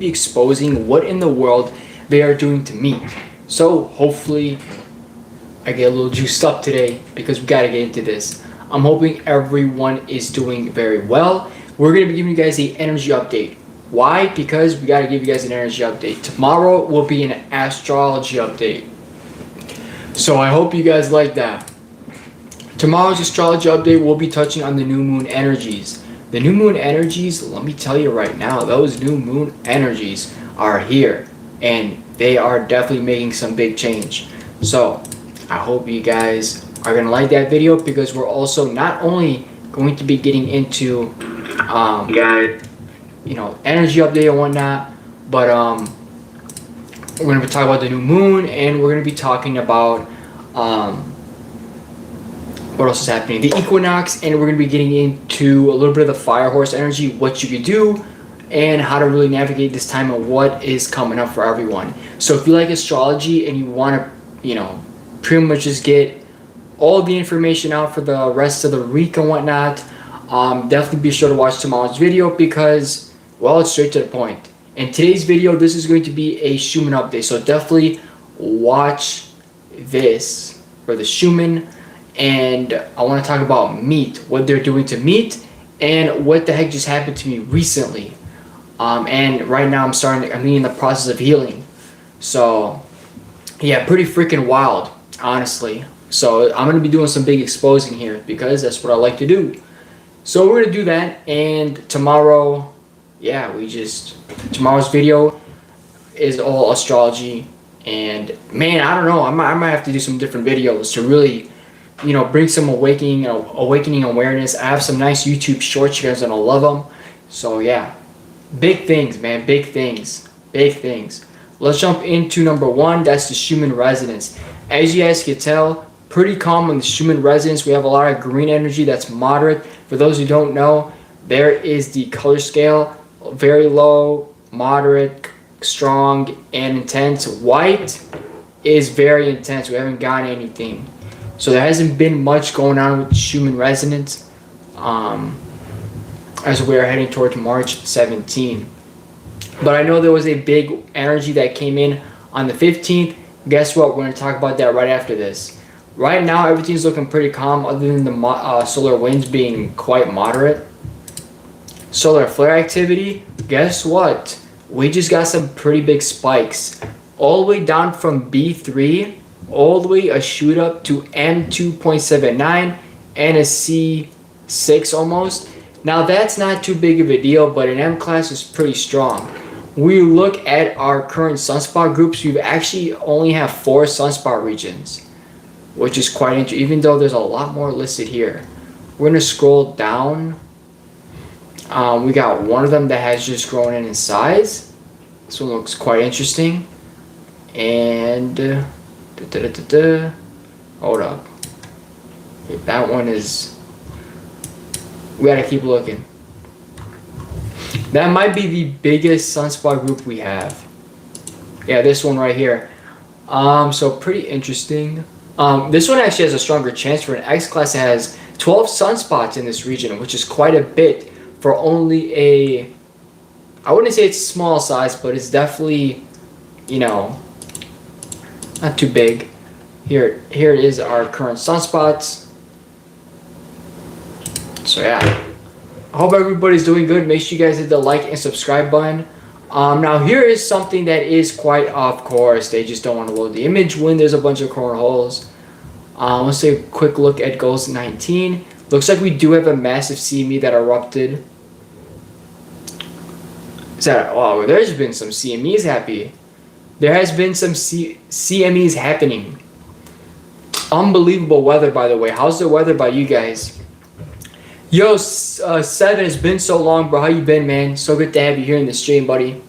be exposing what in the world they are doing to me. So hopefully I get a little juiced up today because we gotta get into this. I'm hoping everyone is doing very well. We're gonna be giving you guys the energy update. Why? Because we gotta give you guys an energy update. Tomorrow will be an astrology update. So I hope you guys like that. Tomorrow's astrology update will be touching on the new moon energies. The new moon energies, let me tell you right now, those new moon energies are here and they are definitely making some big change. So I hope you guys are gonna like that video because we're also not only going to be getting into energy update and whatnot, but we're gonna be talking about the new moon and we're gonna be talking about what else is happening? The equinox, and we're going to be getting into a little bit of the fire horse energy, what you could do, and how to really navigate this time and what is coming up for everyone. So if you like astrology and you want to, pretty much just get all the information out for the rest of the week and whatnot, definitely be sure to watch tomorrow's video because, well, it's straight to the point. In today's video, this is going to be a Schumann update. So definitely watch this for the Schumann. And I want to talk about meat, what they're doing to meat, and what the heck just happened to me recently. And right now I'm in the process of healing. So yeah, pretty freaking wild, honestly. So I'm gonna be doing some big exposing here because that's what I like to do. So we're gonna do that, and tomorrow, tomorrow's video is all astrology. And man, I don't know, I might have to do some different videos to really bring some awakening awareness. I have some nice YouTube shorts. You guys are gonna love them. So yeah, big things, man, big things. Let's jump into number one. That's the Schumann resonance. As you guys can tell, pretty calm on the Schumann resonance. We have a lot of green energy that's moderate. For those who don't know, there is the color scale: very low, moderate, strong, and intense. White is very intense. We haven't gotten anything. So there hasn't been much going on with Schumann resonance as we are heading towards March 17. But I know there was a big energy that came in on the 15th. Guess what? We're going to talk about that right after this. Right now, everything's looking pretty calm other than the solar winds being quite moderate. Solar flare activity, guess what? We just got some pretty big spikes. All the way down from B3 all the way a shoot up to M2.79 and a C6 almost. Now that's not too big of a deal, but an M class is pretty strong. We look at our current sunspot groups, we actually only have 4 sunspot regions, which is quite interesting, even though there's a lot more listed here. We're going to scroll down. We got one of them that has just grown in size. This one looks quite interesting. And hold up. That one is... we gotta keep looking. That might be the biggest sunspot group we have. Yeah, this one right here. So pretty interesting. This one actually has a stronger chance for an X class. It has 12 sunspots in this region, which is quite a bit for only a... I wouldn't say it's small size, but it's definitely, not too big. Here it is, our current sunspots. So yeah, I hope everybody's doing good. Make sure you guys hit the like and subscribe button. Now here is something that is quite off course. They just don't want to load the image when there's a bunch of corner holes. Let's take a quick look at goals 19. Looks like we do have a massive CME that erupted. Wow, there's been some CMEs happy. There has been some CMEs happening. Unbelievable weather, by the way. How's the weather by you guys? Yo, Seven, it's been so long, bro. How you been, man? So good to have you here in the stream, buddy.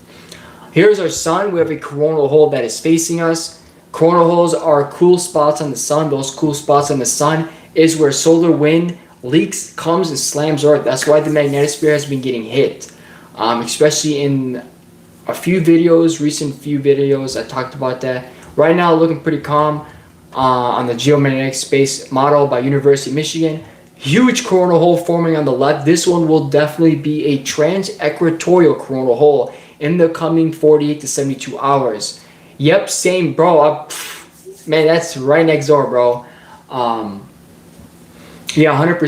Here's our sun. We have a coronal hole that is facing us. Coronal holes are cool spots on the sun. Those cool spots on the sun is where solar wind leaks, comes, and slams Earth. That's why the magnetosphere has been getting hit. Especially in a few videos, recent few videos, I talked about that. Right now, looking pretty calm on the geomagnetic space model by University of Michigan. Huge coronal hole forming on the left. This one will definitely be a trans-equatorial coronal hole. in the coming 48 to 72 hours. Yep, same, bro. Man, that's right next door, bro. Yeah, 100%,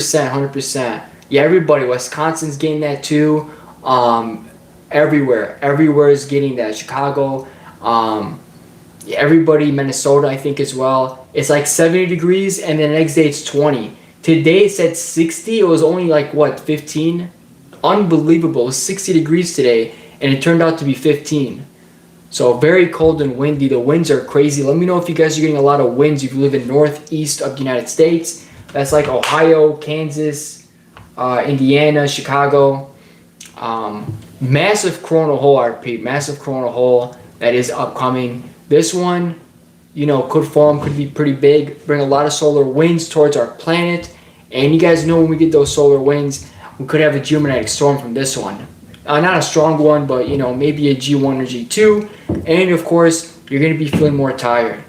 100%. Yeah, everybody. Wisconsin's getting that too. Everywhere is getting that. Chicago, yeah, everybody, Minnesota, I think as well. It's like 70 degrees, and then the next day it's 20. Today it said 60. It was only like what, 15? Unbelievable. It was 60 degrees today, and it turned out to be 15. So very cold and windy. The winds are crazy. Let me know if you guys are getting a lot of winds if you live in northeast of the United States. That's like Ohio, Kansas, Indiana, Chicago. Massive coronal hole, I repeat, massive coronal hole that is upcoming. This one, could form, could be pretty big, bring a lot of solar winds towards our planet. And you guys know when we get those solar winds, we could have a geomagnetic storm from this one. Not a strong one, but maybe a G1 or G2. And of course, you're going to be feeling more tired.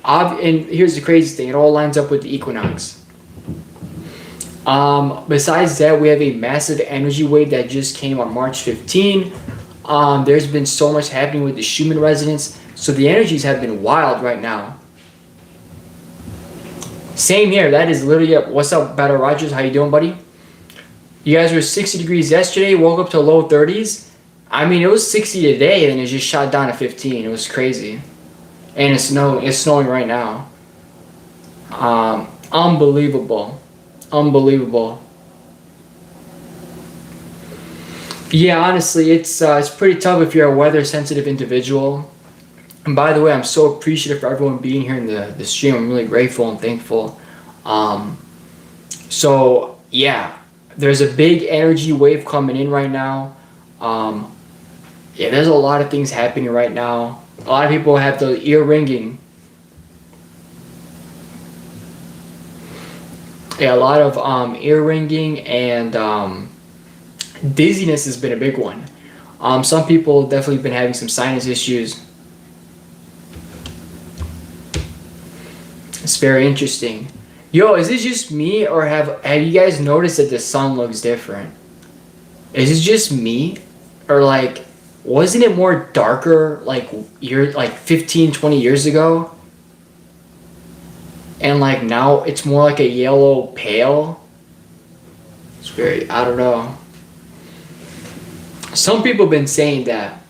And here's the crazy thing, it all lines up with the equinox. Besides that, we have a massive energy wave that just came on March 15. There's been so much happening with the Schumann resonance, so the energies have been wild right now. Same here, that is literally up. What's up, Battle Rogers? How you doing, buddy? You guys were 60 degrees yesterday, woke up to low 30s. I mean, it was 60 today, and it just shot down to 15. It was crazy. And it's snowing right now. Unbelievable. Yeah, honestly, it's pretty tough if you're a weather sensitive individual. And by the way, I'm so appreciative for everyone being here in the stream. I'm really grateful and thankful. So yeah, there's a big energy wave coming in right now. Yeah, there's a lot of things happening right now. A lot of people have the ear ringing. Yeah, a lot of ear ringing and dizziness has been a big one. Some people definitely been having some sinus issues. It's very interesting. Yo, is it just me, or have you guys noticed that the sun looks different? Is it just me, or like wasn't it more darker like 15, 20 years ago? And like now it's more like a yellow pale. It's very, I don't know. Some people have been saying that.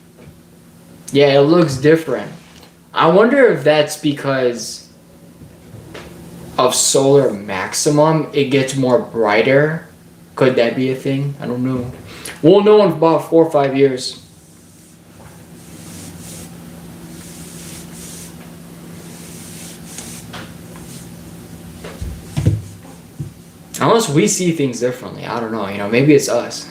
Yeah, it looks different. I wonder if that's because of solar maximum, it gets more brighter. Could that be a thing? I don't know. We'll know in about 4 or 5 years. Unless we see things differently. I don't know. Maybe it's us.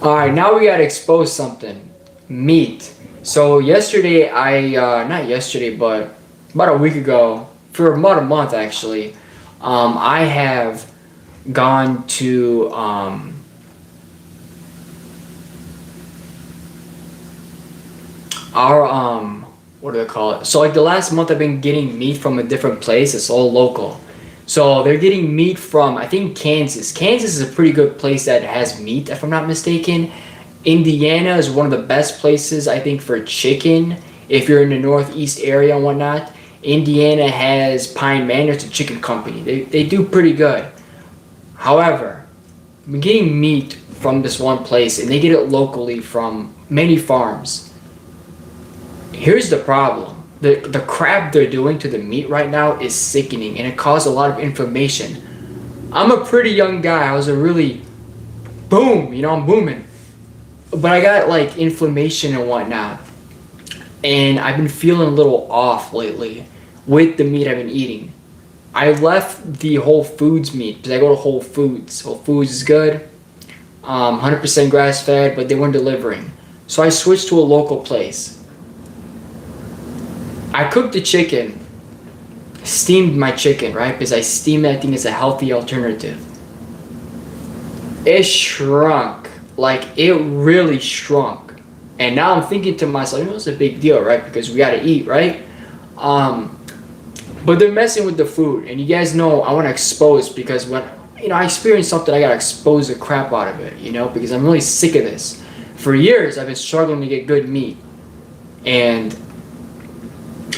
Alright, now we gotta expose something. Meat. So yesterday, not yesterday, but about a week ago, for about a month actually, I have gone to our what do they call it? So like the last month I've been getting meat from a different place. It's all local. So they're getting meat from, I think, Kansas. Kansas is a pretty good place that has meat, if I'm not mistaken. Indiana is one of the best places, I think, for chicken, if you're in the northeast area and whatnot. Indiana has Pine Manor, it's a chicken company. They do pretty good. However, I'm getting meat from this one place, and they get it locally from many farms. Here's the problem. The crap they're doing to the meat right now is sickening, and it caused a lot of inflammation. I'm a pretty young guy. I was a really boom, I'm booming. But I got like inflammation and whatnot. And I've been feeling a little off lately with the meat I've been eating. I left the Whole Foods meat because I go to Whole Foods. Whole Foods is good. 100% grass fed, but they weren't delivering. So I switched to a local place. I cooked the chicken, steamed my chicken, right? Because I steam that thing as a healthy alternative. It shrunk, like it really shrunk. And now I'm thinking to myself, it's a big deal, right? Because we gotta eat, right? But they're messing with the food, and you guys know I want to expose, because when I experience something, I gotta expose the crap out of it, because I'm really sick of this. for years I've been struggling to get good meat, and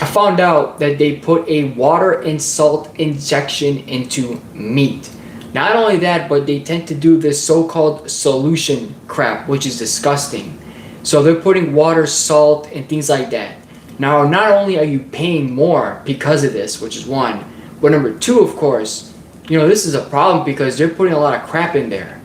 I found out that they put a water and salt injection into meat. Not only that, but they tend to do this so-called solution crap, which is disgusting. So they're putting water, salt, and things like that. Now, not only are you paying more because of this, which is one, but number two, of course, this is a problem because they're putting a lot of crap in there,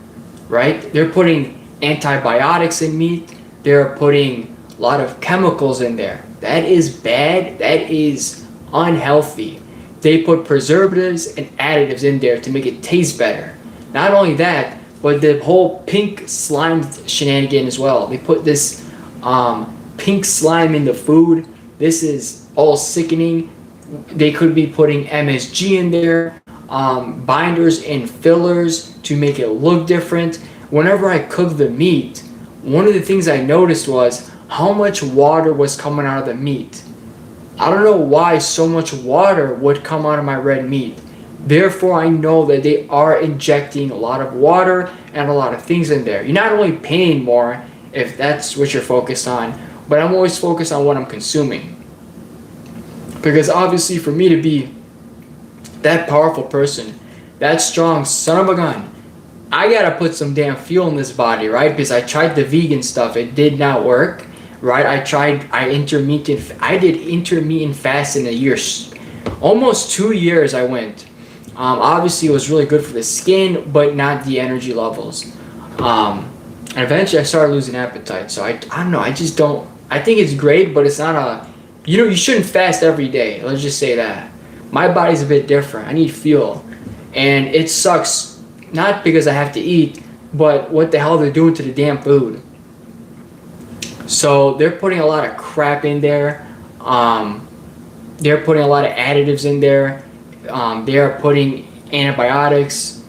right? They're putting antibiotics in meat. They're putting a lot of chemicals in there. That is bad. That is unhealthy. They put preservatives and additives in there to make it taste better. Not only that, but the whole pink slime shenanigan as well. They put this pink slime in the food. This is all sickening. They could be putting MSG in there, binders and fillers to make it look different. Whenever I cook the meat, one of the things I noticed was how much water was coming out of the meat. I don't know why so much water would come out of my red meat. Therefore, I know that they are injecting a lot of water and a lot of things in there. You're not only paying more if that's what you're focused on, but I'm always focused on what I'm consuming. Because obviously for me to be that powerful person, that strong son of a gun, I gotta put some damn fuel in this body, right? Because I tried the vegan stuff, it did not work, right? I did intermittent fasting a year, almost 2 years I went. Obviously it was really good for the skin, but not the energy levels. And eventually I started losing appetite. So I don't know, I think it's great, but it's not you shouldn't fast every day. Let's just say that. My body's a bit different. I need fuel. And it sucks, not because I have to eat, but what the hell they're doing to the damn food. So they're putting a lot of crap in there. They're putting a lot of additives in there. They are putting antibiotics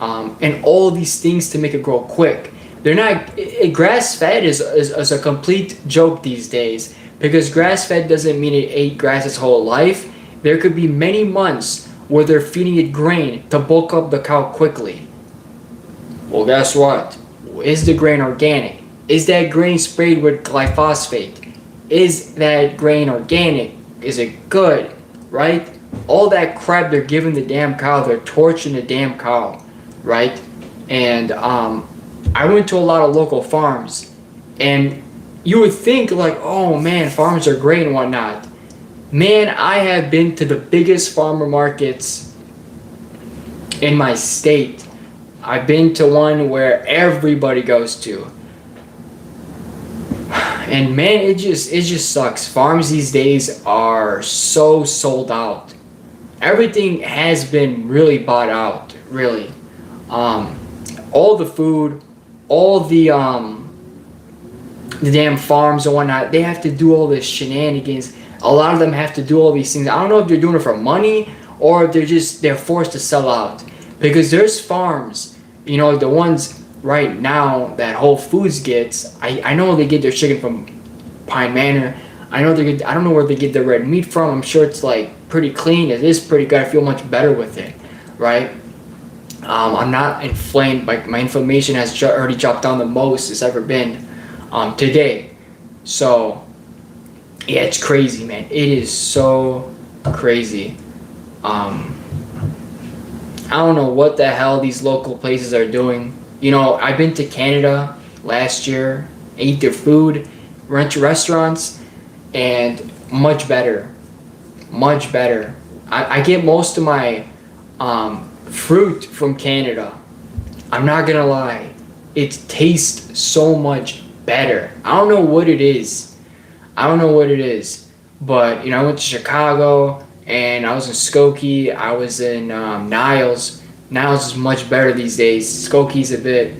and all of these things to make it grow quick. They're not. Grass-fed is a complete joke these days, because grass-fed doesn't mean it ate grass its whole life. There could be many months where they're feeding it grain to bulk up the cow quickly. Well, guess what? Is the grain organic? Is that grain sprayed with glyphosate? Is that grain organic? Is it good? Right? All that crap they're giving the damn cow, they're torching the damn cow, right? And I went to a lot of local farms, and you would think like, oh man, farms are great and whatnot. Man, I have been to the biggest farmer markets in my state. I've been to one where everybody goes to. And man, it just sucks. Farms these days are so sold out. Everything has been really bought out, really. All the food, all the damn farms and whatnot, they have to do all this shenanigans. A lot of them have to do all these things. I don't know if they're doing it for money or if they're forced to sell out. Because there's farms, the ones right now that Whole Foods gets. I know they get their chicken from Pine Manor. I don't know where they get their red meat from. I'm sure it's like pretty clean. It is pretty good. I feel much better with it, right? I'm not inflamed. My inflammation has already dropped down the most it's ever been today. So yeah, it's crazy, man. It is so crazy. I don't know what the hell these local places are doing. I've been to Canada last year, ate their food, went to restaurants, and much better. Much better. I get most of my fruit from Canada. I'm not gonna lie. It tastes so much better. I don't know what it is. But, I went to Chicago, and I was in Skokie. I was in Niles. Niles is much better these days. Skokie's a bit...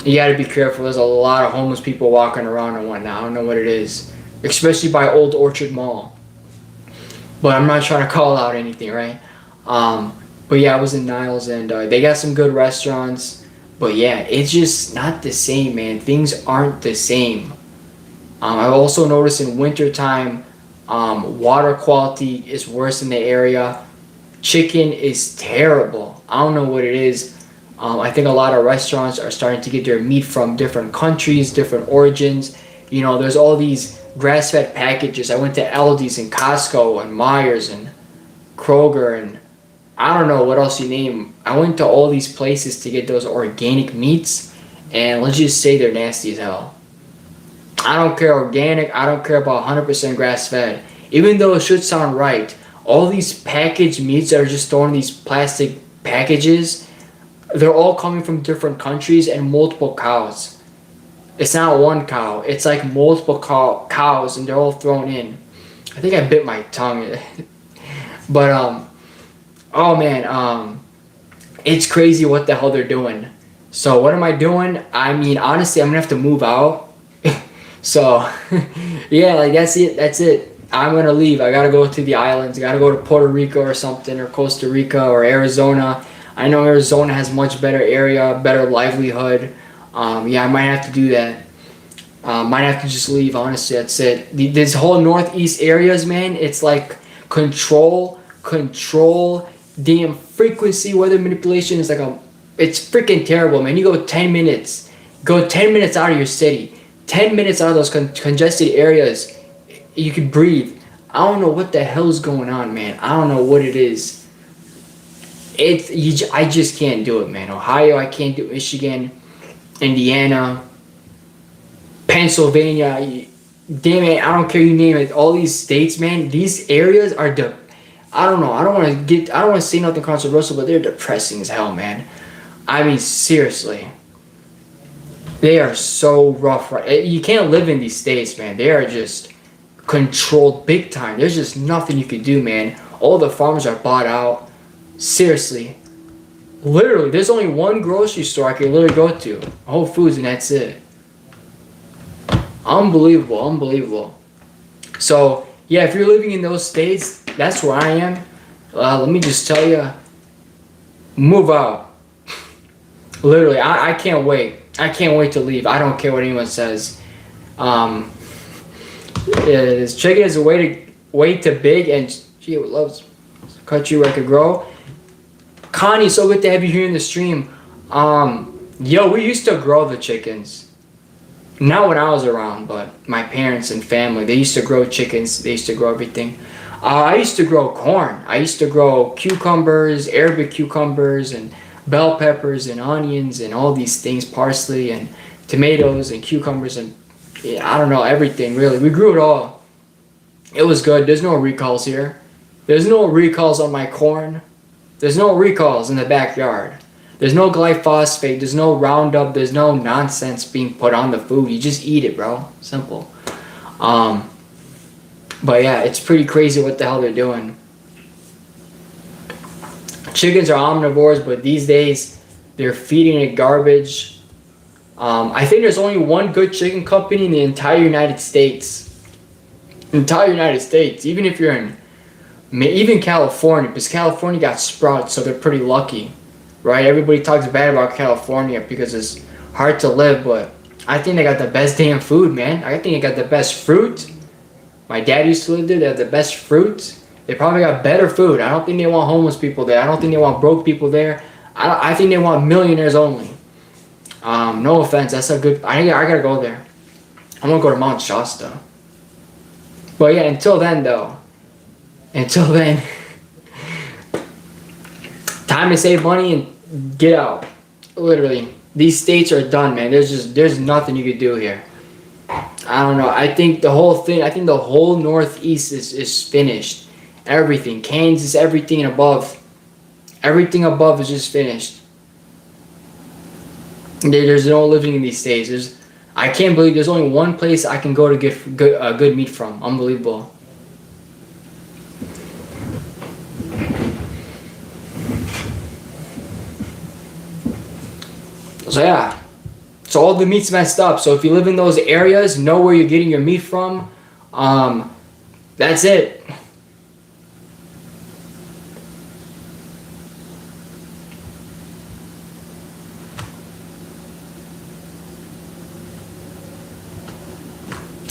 You gotta be careful. There's a lot of homeless people walking around and whatnot. I don't know what it is. Especially by Old Orchard Mall. But I'm not trying to call out anything, right? But yeah, I was in Niles, and they got some good restaurants. But yeah, it's just not the same, man. Things aren't the same. I've also noticed in wintertime, water quality is worse in the area. Chicken is terrible. I don't know what it is. I think a lot of restaurants are starting to get their meat from different countries, different origins. You know, there's all these grass-fed packages. I went to Aldi's and Costco and Myers and Kroger and I don't know what else you name. I went to all these places to get those organic meats, and let's just say they're nasty as hell. I don't care organic. I don't care about 100% grass-fed. Even though it should sound right, all these packaged meats that are just thrown in these plastic packages, they're all coming from different countries and multiple cows. It's not one cow. It's like multiple cows, and they're all thrown in. I think I bit my tongue. But oh man, it's crazy what the hell they're doing. So what am I doing? I mean, honestly, I'm gonna have to move out. So yeah, like that's it. I'm gonna leave. I gotta go to the islands. I gotta go to Puerto Rico or something, or Costa Rica or Arizona. I know Arizona has much better area, better livelihood. Yeah, I might have to do that. Might have to just leave, honestly. That's it. This whole northeast areas, man, it's like control, damn frequency, weather manipulation is like it's freaking terrible, man. You go 10 minutes, out of your city, 10 minutes out of those congested areas, you could breathe. I don't know what the hell's going on, man. I don't know what it is. I just can't do it, man. Ohio, I can't do it. Michigan, Indiana, Pennsylvania, damn it, I don't care, you name it. All these states, man, these areas are I don't know. I don't want to say nothing controversial, but they're depressing as hell, man. I mean, seriously. They are so rough, right? You can't live in these states, man. They are just controlled big time. There's just nothing you can do, man. All the farmers are bought out. Seriously. Literally, there's only one grocery store I can literally go to. Whole Foods, and that's it. Unbelievable. So, yeah, if you're living in those states, that's where I am. Let me just tell you, move out. Literally, I can't wait. I can't wait to leave. I don't care what anyone says. This chicken is way too big, and she loves country where I could grow. Connie, so good to have you here in the stream. Yo, we used to grow the chickens. Not when I was around, but my parents and family, they used to grow chickens. They used to grow everything. I used to grow corn. I used to grow cucumbers, Arabic cucumbers, and bell peppers, and onions, and all these things, parsley, and tomatoes, and cucumbers, and yeah, I don't know, everything, really. We grew it all. It was good. There's no recalls here. There's no recalls on my corn. There's no recalls in the backyard. There's no glyphosate. There's no Roundup. There's no nonsense being put on the food. You just eat it, bro. Simple. But yeah, it's pretty crazy what the hell they're doing. Chickens are omnivores, but these days they're feeding it garbage. I think there's only one good chicken company in the entire United States. Even if you're in, even California, because California got Sprouts, so they're pretty lucky, right? Everybody talks bad about California because it's hard to live, but I think they got the best damn food, man. I think they got the best fruit. My dad used to live there. They have the best fruit. They probably got better food. I don't think they want homeless people there. I don't think they want broke people there. I think they want millionaires only. No offense. That's a good... I gotta go there. I'm gonna go to Mount Shasta. But yeah, until then, time to save money and get out. Literally. These states are done, man. There's nothing you could do here. I don't know. I think the whole Northeast is finished. Everything. Kansas, everything above. Everything above is just finished. There's no living in these states. I can't believe there's only one place I can go to get good meat from. Unbelievable. So yeah. So all the meat's messed up. So if you live in those areas, know where you're getting your meat from. That's it.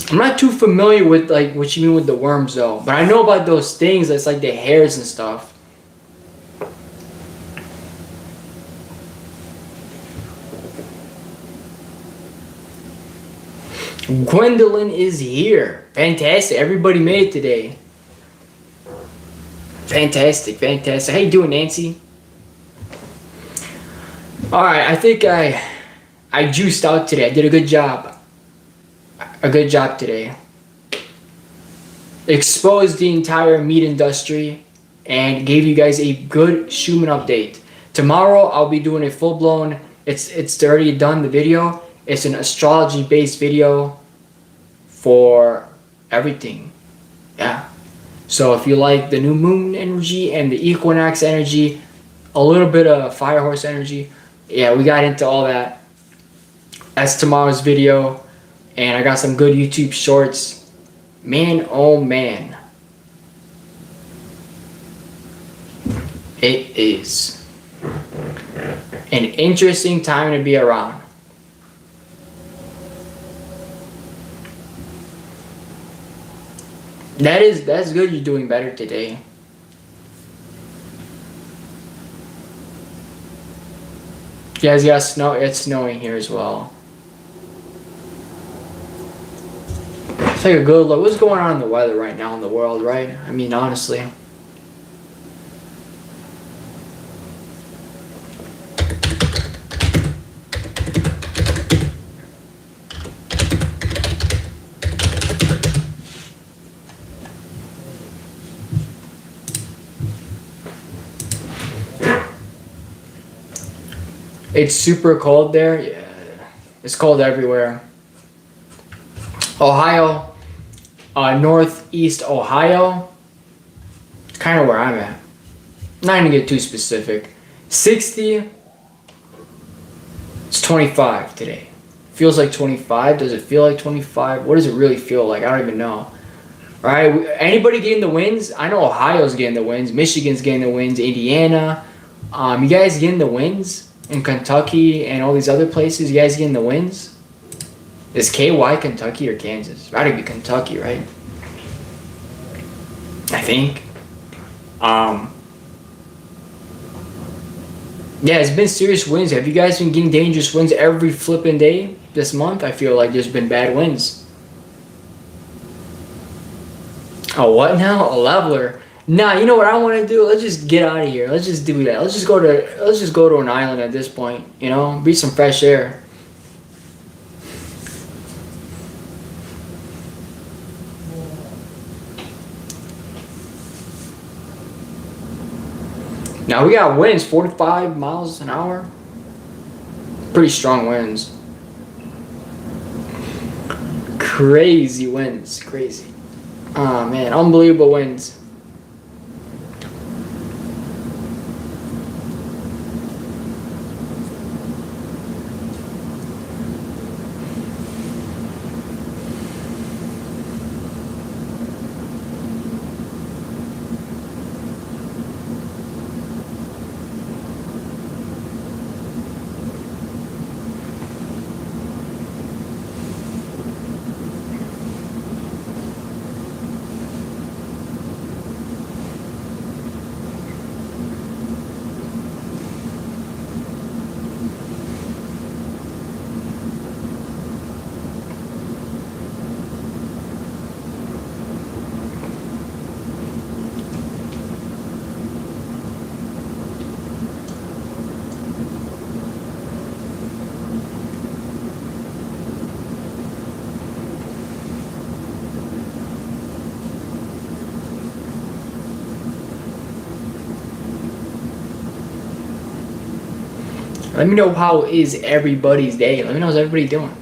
I'm not too familiar with like what you mean with the worms though, but I know about those things that's like the hairs and stuff. Gwendolyn is here. Fantastic. Everybody made it today. Fantastic. Fantastic. How you doing, Nancy? Alright, I think I juiced out today. I did a good job. A good job today. Exposed the entire meat industry and gave you guys a good Schumann update. Tomorrow I'll be doing a full-blown, it's already done, the video. It's an astrology based video for everything. Yeah. So if you like the new moon energy and the equinox energy, a little bit of fire horse energy, yeah, we got into all that. That's tomorrow's video. And I got some good YouTube shorts. Man, oh man. It is an interesting time to be around. That's good you're doing better today. You guys got snow, it's snowing here as well. Take a good look. What's going on in the weather right now in the world, right? I mean, honestly. It's super cold there. Yeah, it's cold everywhere. Ohio, northeast Ohio, kind of where I'm at. Not gonna get too specific. 60. It's 25 today. Feels like 25. Does it feel like 25? What does it really feel like? I don't even know. All right. Anybody getting the wins? I know Ohio's getting the wins. Michigan's getting the wins. Indiana. You guys getting the wins? In Kentucky and all these other places, you guys getting the wins? Is KY Kentucky or Kansas? It's gotta be Kentucky, right? I think. Yeah, it's been serious wins. Have you guys been getting dangerous wins every flipping day this month? I feel like there's been bad wins. Oh, what now? A leveler. Nah, you know what I want to do? Let's just get out of here. Let's just do that. Let's just go to an island at this point. You know, breathe some fresh air. Now we got winds, 45 miles an hour. Pretty strong winds. Crazy winds, crazy. Oh man, unbelievable winds. Let me know how is everybody's day. Let me know how's everybody doing.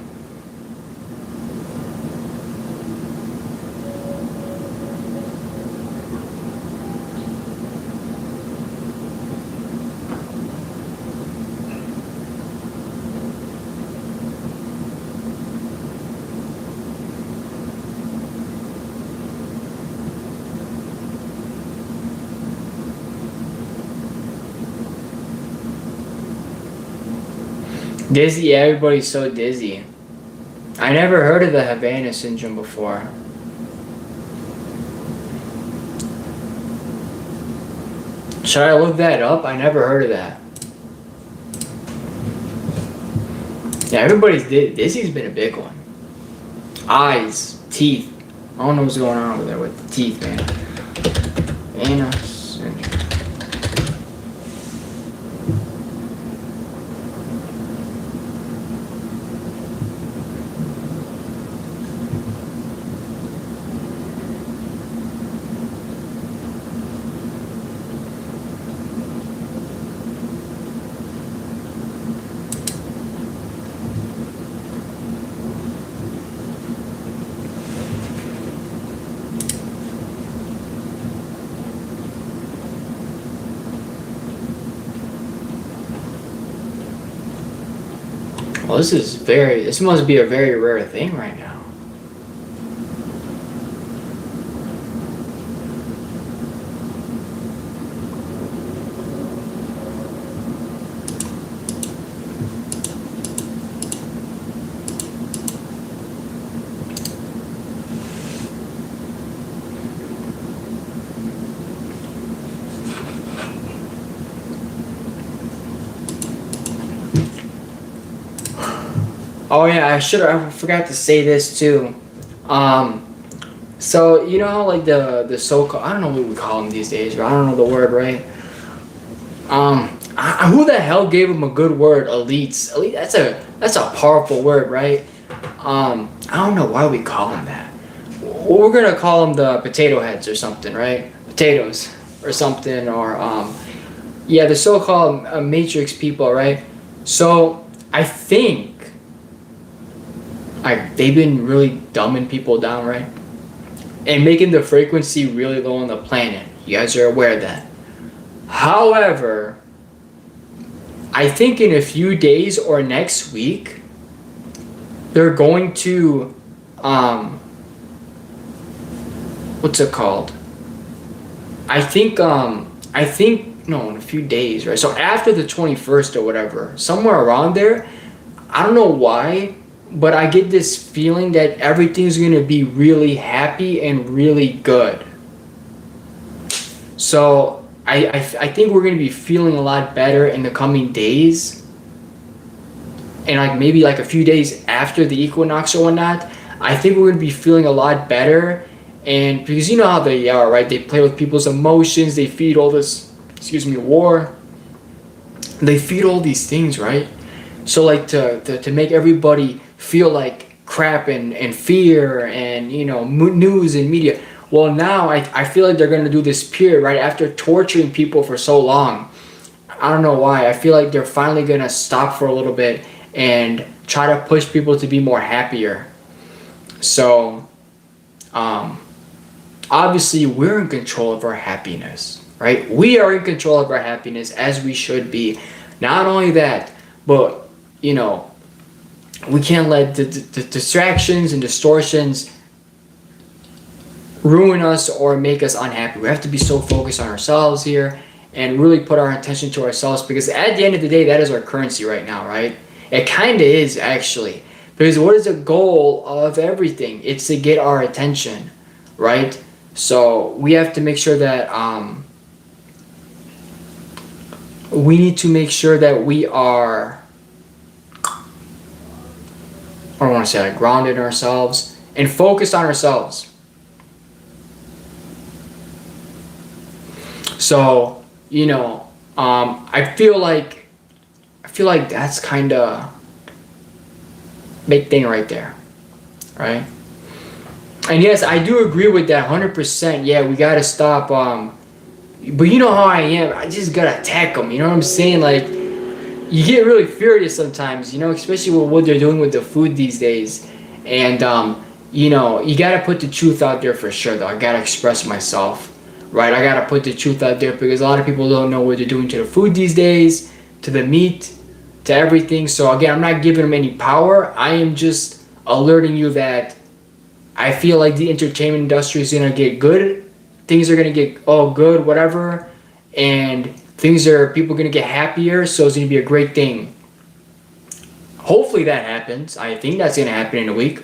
Dizzy, everybody's so dizzy. I never heard of the Havana syndrome before. Should I look that up? I never heard of that. Yeah, everybody's dizzy's been a big one. eyes, teeth. I don't know what's going on over there with the teeth, man. Anna syndrome. Well, this must be a very rare thing right now. Oh yeah, I forgot to say this too. So you know how like the so-called, I don't know what we call them these days, but I don't know the word, right? Who the hell gave them a good word? Elites. Elite. That's a powerful word, right? I don't know why we call them that. We're gonna call them the potato heads or something, right? Potatoes or something, or yeah, the so-called matrix people, right? So I think they've been really dumbing people down, right? And making the frequency really low on the planet. You guys are aware of that. However, I think in a few days or next week, they're going to, what's it called? I think, no, in a few days, right? So after the 21st or whatever, somewhere around there, I don't know why, but I get this feeling that everything's going to be really happy and really good. So I think we're going to be feeling a lot better in the coming days. And like maybe like a few days after the equinox or whatnot, I think we're going to be feeling a lot better. And because you know how they are, right? They play with people's emotions. They feed all this, war. They feed all these things, right? So like to make everybody feel like crap and fear and, news and media. Well, now I feel like they're going to do this period right after torturing people for so long. I don't know why. I feel like they're finally going to stop for a little bit and try to push people to be more happier. So, obviously, we're in control of our happiness, right? We are in control of our happiness as we should be. Not only that, but, we can't let the distractions and distortions ruin us or make us unhappy. We have to be so focused on ourselves here and really put our attention to ourselves, because at the end of the day, that is our currency right now, right? It kind of is, actually. Because what is the goal of everything? It's to get our attention, right? So we have to make sure that we need to make sure that we are, I don't want to say like grounded in ourselves and focused on ourselves. So, I feel like that's kind of big thing right there, right? And yes, I do agree with that 100%. Yeah, we gotta stop. But you know how I am. I just gotta attack them. You know what I'm saying? Like, you get really furious sometimes. Especially with what they're doing with the food these days. And you gotta put the truth out there for sure. Though I gotta express myself. Right, I gotta put the truth out there because a lot of people don't know what they're doing to the food these days, to the meat, to everything. So again, I'm not giving them any power. I am just alerting you that I feel like the entertainment industry is gonna get good. Things are gonna get all good, whatever, and people are gonna get happier. So it's gonna be a great thing. Hopefully that happens. I think that's gonna happen in a week.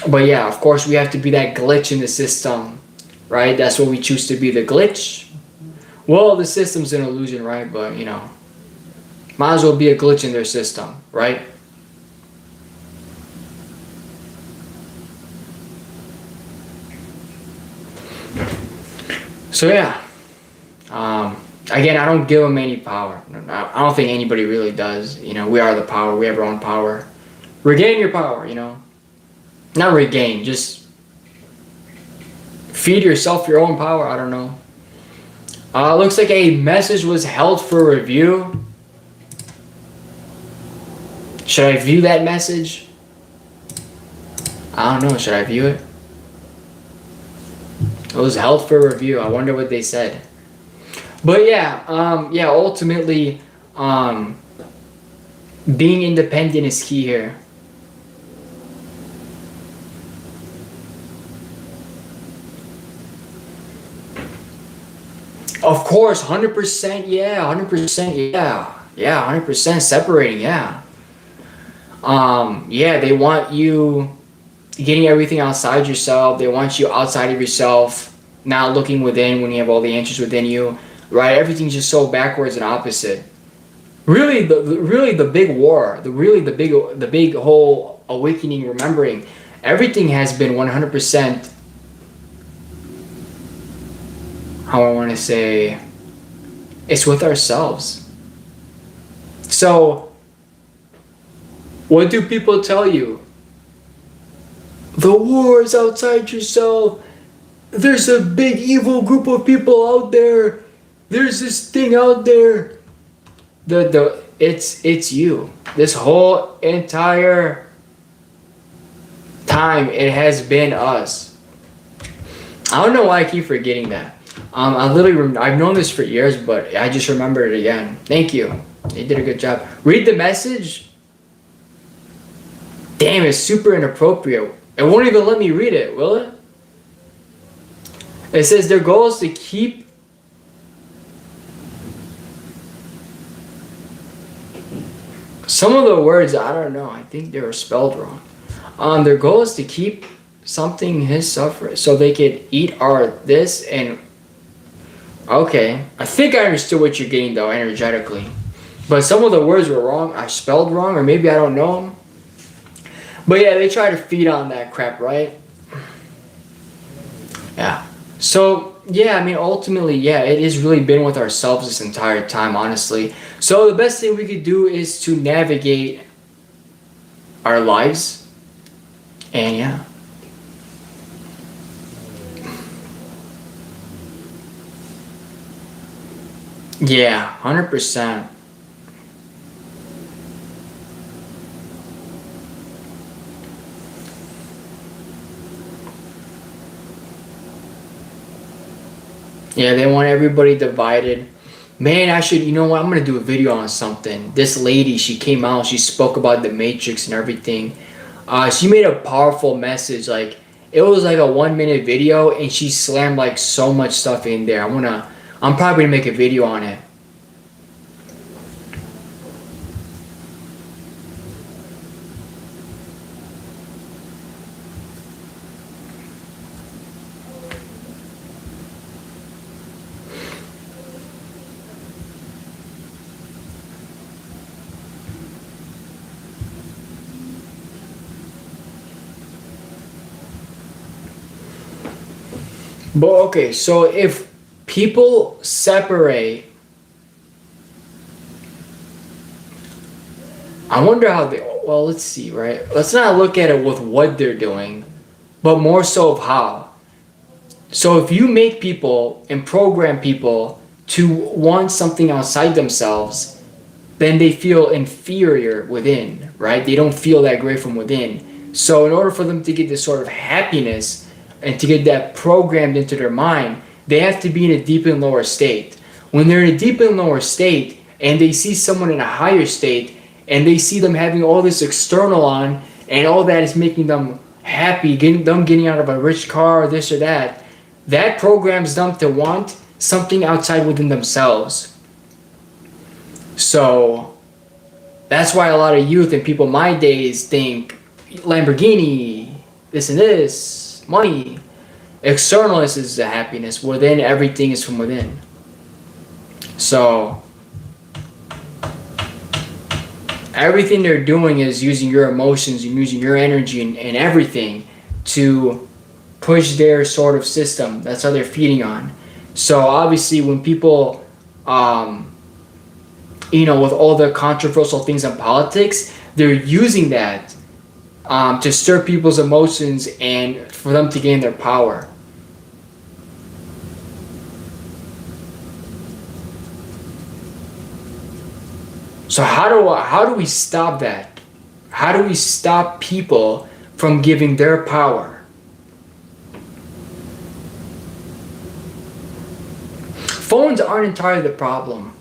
But yeah, of course, we have to be that glitch in the system, right? That's what we choose to be, the glitch. Well, the system's an illusion, right? But, might as well be a glitch in their system, right? So yeah, again, I don't give them any power. I don't think anybody really does. You know, we are the power. We have our own power. Regain your power. You know, not regain, just feed yourself your own power. I don't know. Looks like a message was held for review. Should I view that message? I don't know. Should I view it? It was held for review. I wonder what they said. But yeah, yeah. Ultimately, being independent is key here. Of course, 100%. Yeah, 100%. Yeah, yeah, 100% separating. Yeah. Yeah. They want you getting everything outside yourself. They want you outside of yourself, not looking within when you have all the answers within you, right? Everything's just so backwards and opposite. Really, the big war, the big whole awakening, remembering, everything has been 100%. How I want to say, it's with ourselves. So, what do people tell you? The war is outside yourself. There's a big evil group of people out there. There's this thing out there. It's you. This whole entire time it has been us. I don't know why I keep forgetting that. I've known this for years, but I just remembered it again. Thank you. You did a good job. Read the message. Damn, it's super inappropriate. It won't even let me read it, will it? It says their goal is to keep some of the words, I don't know, I think they were spelled wrong. Their goal is to keep something his suffering so they could eat our this and okay. I think I understood what you're getting though, energetically. But some of the words were wrong. I spelled wrong, or maybe I don't know them. But yeah, they try to feed on that crap, right? Yeah. So, yeah, I mean, ultimately, yeah, it has really been with ourselves this entire time, honestly. So the best thing we could do is to navigate our lives. And yeah. Yeah, 100%. Yeah, they want everybody divided. Man, I should, you know what? I'm gonna do a video on something. This lady, she came out, she spoke about the Matrix and everything. She made a powerful message. Like, it was like a 1 minute video, and she slammed like so much stuff in there. I'm probably gonna make a video on it. But okay, so if people separate, I wonder how they, well, let's see, right? Let's not look at it with what they're doing, but more so of how. So if you make people and program people to want something outside themselves, then they feel inferior within, right? They don't feel that great from within. So in order for them to get this sort of happiness and to get that programmed into their mind, they have to be in a deep and lower state. When they're in a deep and lower state and they see someone in a higher state and they see them having all this external on and all that is making them happy, getting out of a rich car or this or that, that programs them to want something outside within themselves. So that's why a lot of youth and people my days think Lamborghini, this and this, money. Externalness is the happiness. Within, everything is from within. So everything they're doing is using your emotions and using your energy and everything to push their sort of system. That's how they're feeding on. So obviously when people, with all the controversial things in politics, they're using that to stir people's emotions and for them to gain their power. So how do we stop that? How do we stop people from giving their power? Phones aren't entirely the problem.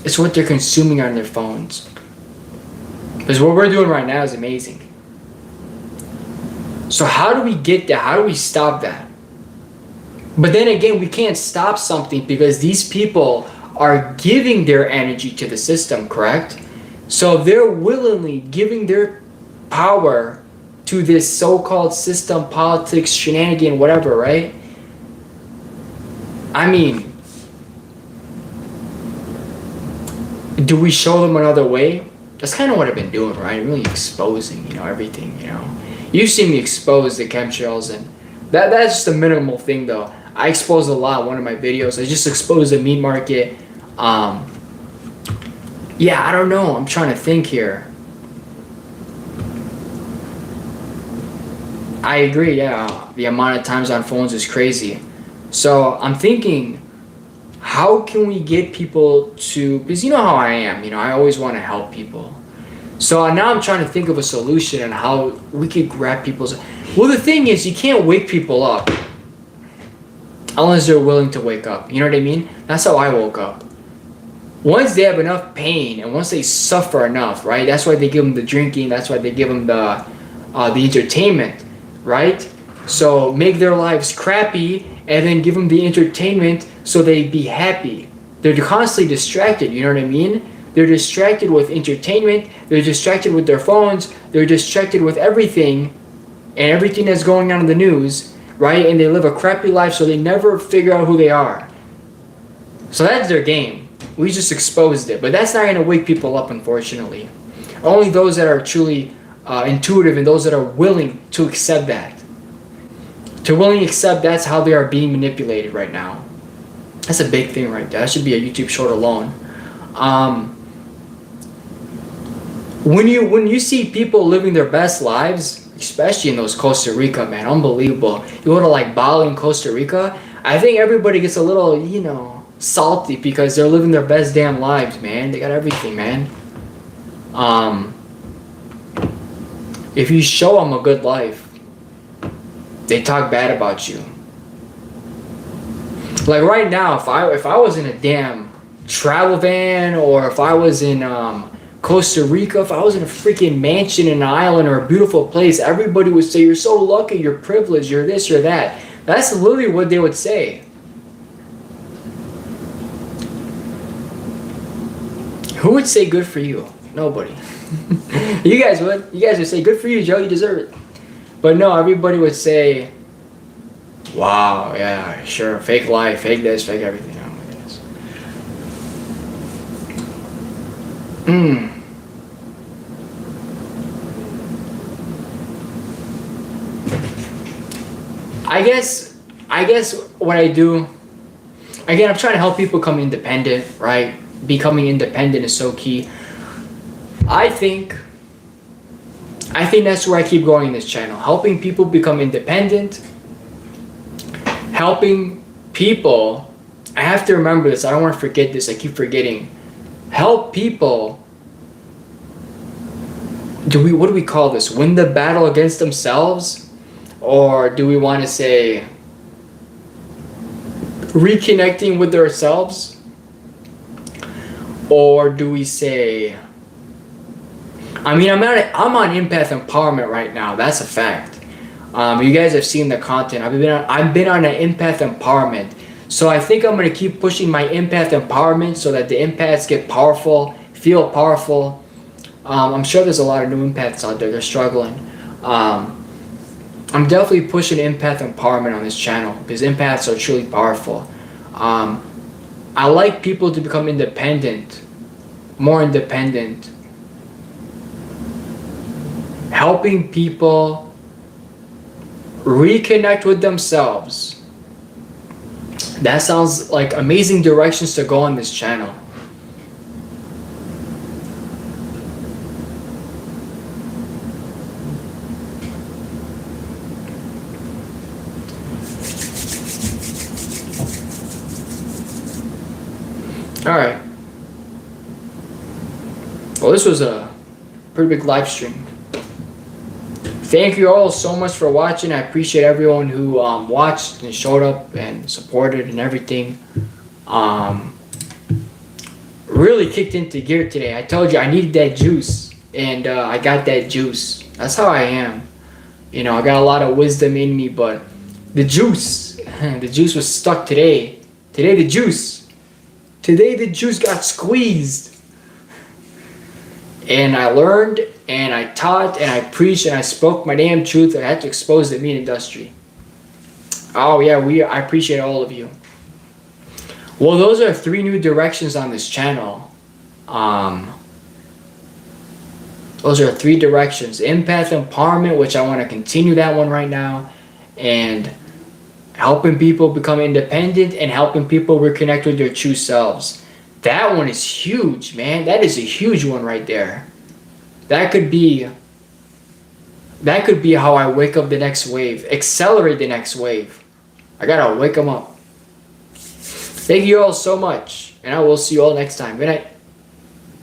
It's what they're consuming on their phones. Because what we're doing right now is amazing. So how do we get that? How do we stop that? But then again, we can't stop something because these people are giving their energy to the system, correct? So they're willingly giving their power to this so-called system, politics, shenanigan, whatever, right? I mean, do we show them another way? That's kind of what I've been doing, right? Really exposing, everything, You've seen me expose the chemtrails, and that's just a minimal thing, though. I exposed a lot in one of my videos. I just exposed the meat market. Yeah, I don't know. I'm trying to think here. I agree, yeah. The amount of times on phones is crazy. So I'm thinking, how can we get people to, because you know how I am, I always want to help people. So now I'm trying to think of a solution and how we could grab people's, well, the thing is, you can't wake people up unless they're willing to wake up. You know what I mean? That's how I woke up. Once they have enough pain and once they suffer enough, right? That's why they give them the drinking. That's why they give them the entertainment, right? So make their lives crappy and then give them the entertainment so they be happy. They're constantly distracted. You know what I mean? They're distracted with entertainment. They're distracted with their phones. They're distracted with everything and everything that's going on in the news, right? And they live a crappy life, so they never figure out who they are. So that's their game. We just exposed it. But that's not going to wake people up, unfortunately. Only those that are truly intuitive and those that are willing to accept that. To willingly accept that's how they are being manipulated right now. That's a big thing right there. That should be a YouTube short alone. When you see people living their best lives, especially in those Costa Rica, man, unbelievable. You go to like Bali in Costa Rica, I think everybody gets a little, salty because they're living their best damn lives, man. They got everything, man. If you show them a good life, they talk bad about you. Like right now, if I was in a damn travel van, or if I was in Costa Rica, if I was in a freaking mansion in an island or a beautiful place, everybody would say, you're so lucky, you're privileged, you're this, you're that. That's literally what they would say. Who would say good for you? Nobody. You guys would. You guys would say, good for you, Joe, you deserve it. But no, everybody would say, wow, yeah, sure, fake life, fake this, fake everything. Oh my goodness. I guess what I do, again, I'm trying to help people become independent, right? Becoming independent is so key. I think that's where I keep going in this channel. Helping people become independent. Helping people, I have to remember this, I don't want to forget this, I keep forgetting. Help people, what do we call this? Win the battle against themselves? Or do we want to say reconnecting with themselves? Or do we say, I mean, I'm on empath empowerment right now. That's a fact. You guys have seen the content. I've been on an empath empowerment. So I think I'm going to keep pushing my empath empowerment so that the empaths get powerful, feel powerful. I'm sure there's a lot of new empaths out there. They're struggling. I'm definitely pushing empath empowerment on this channel because empaths are truly powerful. I like people to become independent, more independent. Helping people reconnect with themselves. That sounds like amazing directions to go on this channel. Alright. Well, this was a pretty big live stream. Thank you all so much for watching. I appreciate everyone who watched and showed up and supported and everything. Really kicked into gear today. I told you I needed that juice, and I got that juice. That's how I am. You know, I got a lot of wisdom in me, but the juice, the juice was stuck today. Today the juice got squeezed. And I learned, and I taught, and I preached, and I spoke my damn truth. I had to expose the meat industry. Oh yeah, I appreciate all of you. Well, those are 3 new directions on this channel. Those are 3 directions. Empath empowerment, which I want to continue that one right now, and helping people become independent and helping people reconnect with their true selves. That one is huge, man. That is a huge one right there. That could be how I wake up the next wave, accelerate the next wave. I gotta wake them up. Thank you all so much, and I will see you all next time. Good night.